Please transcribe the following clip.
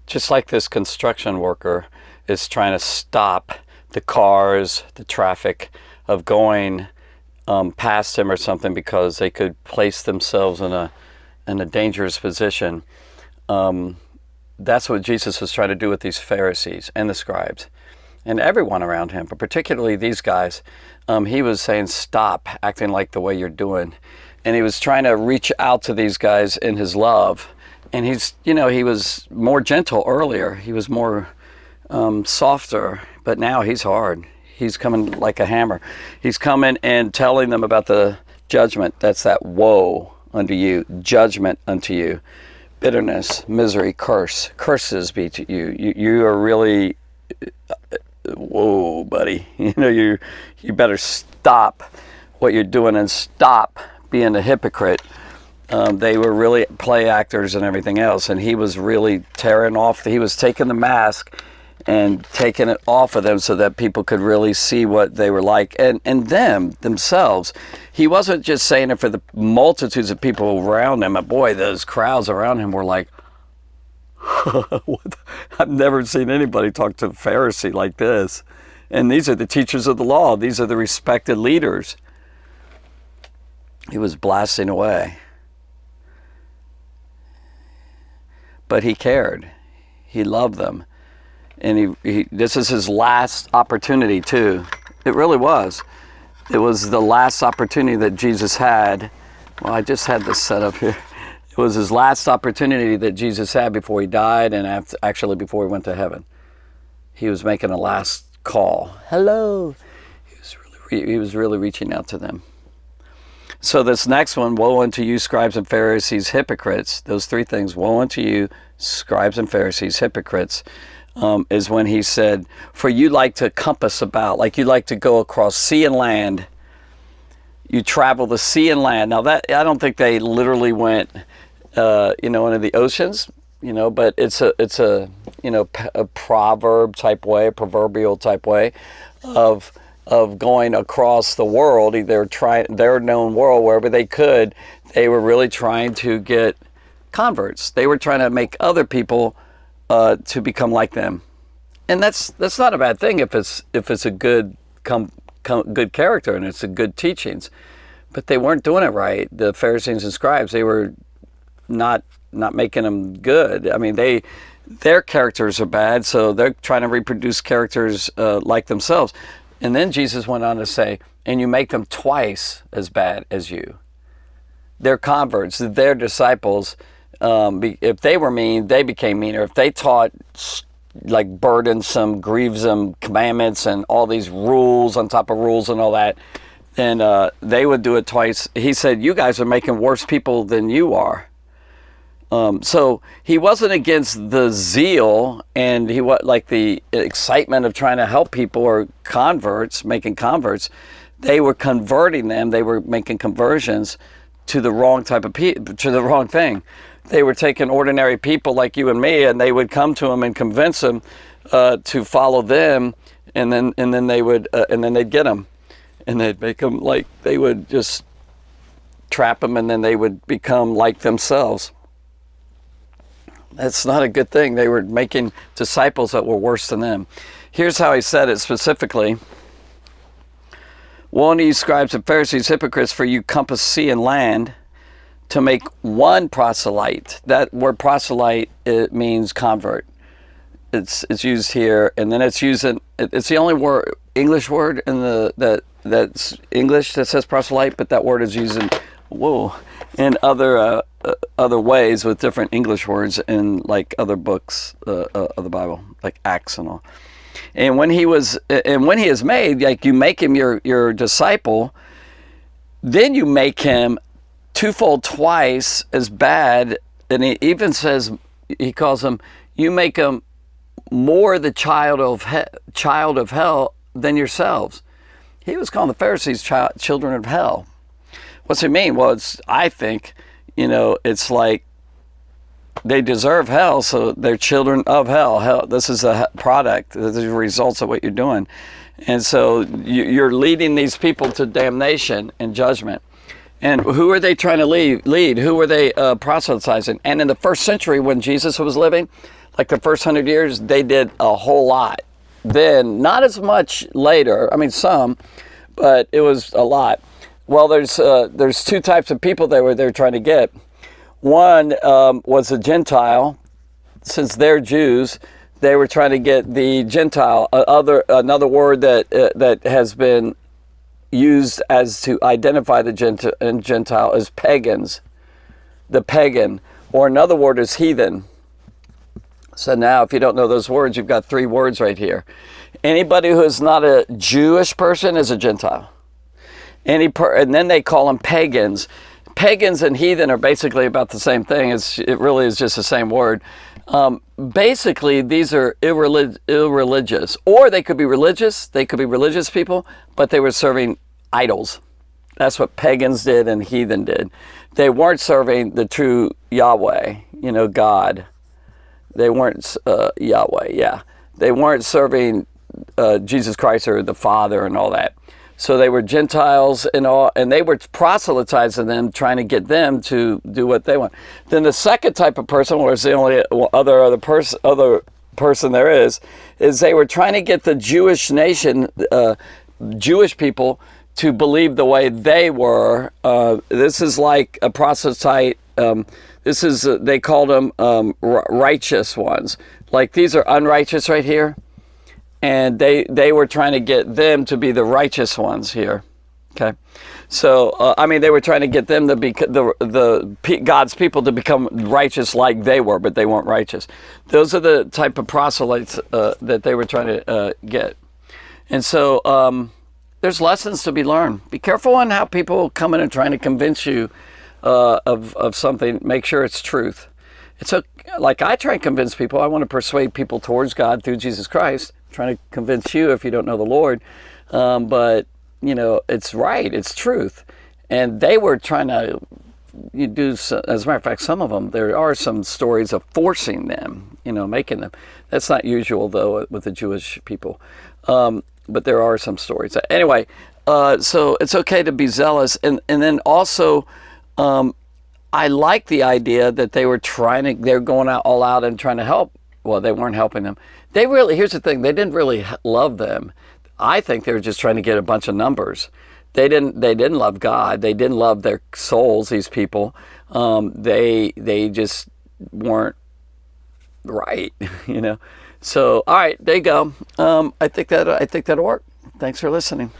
just like this construction worker is trying to stop the cars, the traffic of going past him or something because they could place themselves in a dangerous position. That's what Jesus was trying to do with these Pharisees and the scribes and everyone around him, but particularly these guys. He was saying, stop acting like the way you're doing. And he was trying to reach out to these guys in his love. And he was more gentle earlier. He was more softer, but now he's hard. He's coming like a hammer. He's coming and telling them about the judgment. That's that woe unto you, judgment unto you, bitterness, misery, curses be to you. You are really, whoa, buddy. You better stop what you're doing and stop being a hypocrite. They were really play actors and everything else, and he was really he was taking the mask and taking it off of them so that people could really see what they were like and themselves. He wasn't just saying it for the multitudes of people around him. But boy, those crowds around him were like, I've never seen anybody talk to a Pharisee like this. And these are the teachers of the law. These are the respected leaders. He was blasting away. But he cared. He loved them. And this is his last opportunity too. It really was. It was the last opportunity that Jesus had. Well, I just had this set up here. It was his last opportunity that Jesus had before he died and actually before he went to heaven. He was making a last call. Hello. He was really reaching out to them. So this next one, woe unto you, scribes and Pharisees, hypocrites. Those three things, woe unto you, scribes and Pharisees, hypocrites, is when he said, for you like to compass about, like you like to go across sea and land. You travel the sea and land. Now that, I don't think they literally went, into the oceans, but it's a proverb type way, a proverbial type way of going across the world, their known world, wherever they could. They were really trying to get converts. They were trying to make other people to become like them, and that's not a bad thing if it's a good good character and it's a good teachings. But they weren't doing it right. The Pharisees and scribes, they were not making them good. I mean, their characters are bad, so they're trying to reproduce characters like themselves. And then Jesus went on to say, and you make them twice as bad as you. Their converts, their disciples, if they were mean, they became meaner. If they taught like burdensome, grievous commandments and all these rules on top of rules and all that, then they would do it twice. He said, you guys are making worse people than you are. So he wasn't against the zeal and the excitement of trying to help people or making converts. They were converting them. They were making conversions to the wrong type of to the wrong thing. They were taking ordinary people like you and me, and they would come to them and convince them to follow them, and then they'd get them, and they'd make them like, they would just trap them, and then they would become like themselves. That's not a good thing. They were making disciples that were worse than them. Here's how he said it specifically. Woe unto you, scribes and Pharisees, hypocrites, for you compass sea and land to make one proselyte. That word proselyte, it means convert. It's used here, and then it's used it's the only English word in that's English that says proselyte, but that word is used in other ways with different English words in like other books of the Bible, like Acts and all. And when he is made, like you make him your disciple, then you make him twofold, twice as bad. And he even says, he calls him, you make him more the child of hell than yourselves. He was calling the Pharisees children of hell. What's it mean? Well, I think, it's like they deserve hell, so they're children of hell. Hell, this is a product. This is the results of what you're doing. And so you're leading these people to damnation and judgment. And who are they trying to lead? Who were they proselytizing? And in the first century when Jesus was living, Like the first 100 years, they did a whole lot. Then, not as much later. I mean, some, but it was a lot. Well, there's two types of people they're trying to get. One was a Gentile. Since they're Jews, they were trying to get the Gentile. Another word that has been used as to identify the Gentile is pagans. The pagan, or another word is heathen. So now, if you don't know those words, you've got three words right here. Anybody who is not a Jewish person is a Gentile. And then they call them pagans. Pagans and heathen are basically about the same thing. It really is just the same word. Basically, these are irreligious. Or they could be religious. They could be religious people, but they were serving idols. That's what pagans did and heathen did. They weren't serving the true Yahweh, God. They weren't Yahweh, yeah. They weren't serving Jesus Christ or the Father and all that. So they were Gentiles and they were proselytizing them, trying to get them to do what they want. Then the second type of person, or is the only other person there is they were trying to get the Jewish nation, Jewish people, to believe the way they were. This is like a proselyte. They called them righteous ones. Like these are unrighteous right here. And they were trying to get them to be the righteous ones here. Okay. So, they were trying to get them to be God's people to become righteous like they were, but they weren't righteous. Those are the type of proselytes that they were trying to get. And so there's lessons to be learned. Be careful on how people come in and trying to convince you of something. Make sure it's truth. It's like I try and convince people. I want to persuade people towards God through Jesus Christ. I'm trying to convince you if you don't know the Lord. But, it's right. It's truth. And they were trying to do, as a matter of fact, some of them, there are some stories of forcing them, making them. That's not usual, though, with the Jewish people. But there are some stories. Anyway, so it's okay to be zealous. And then also, I like the idea that they're going out all out and trying to help. Well, they weren't helping them. Here's the thing, they didn't really love them. I think they were just trying to get a bunch of numbers. They didn't love God. They didn't love their souls, these people. They just weren't right, So, all right, there you go. I think that'll work. Thanks for listening.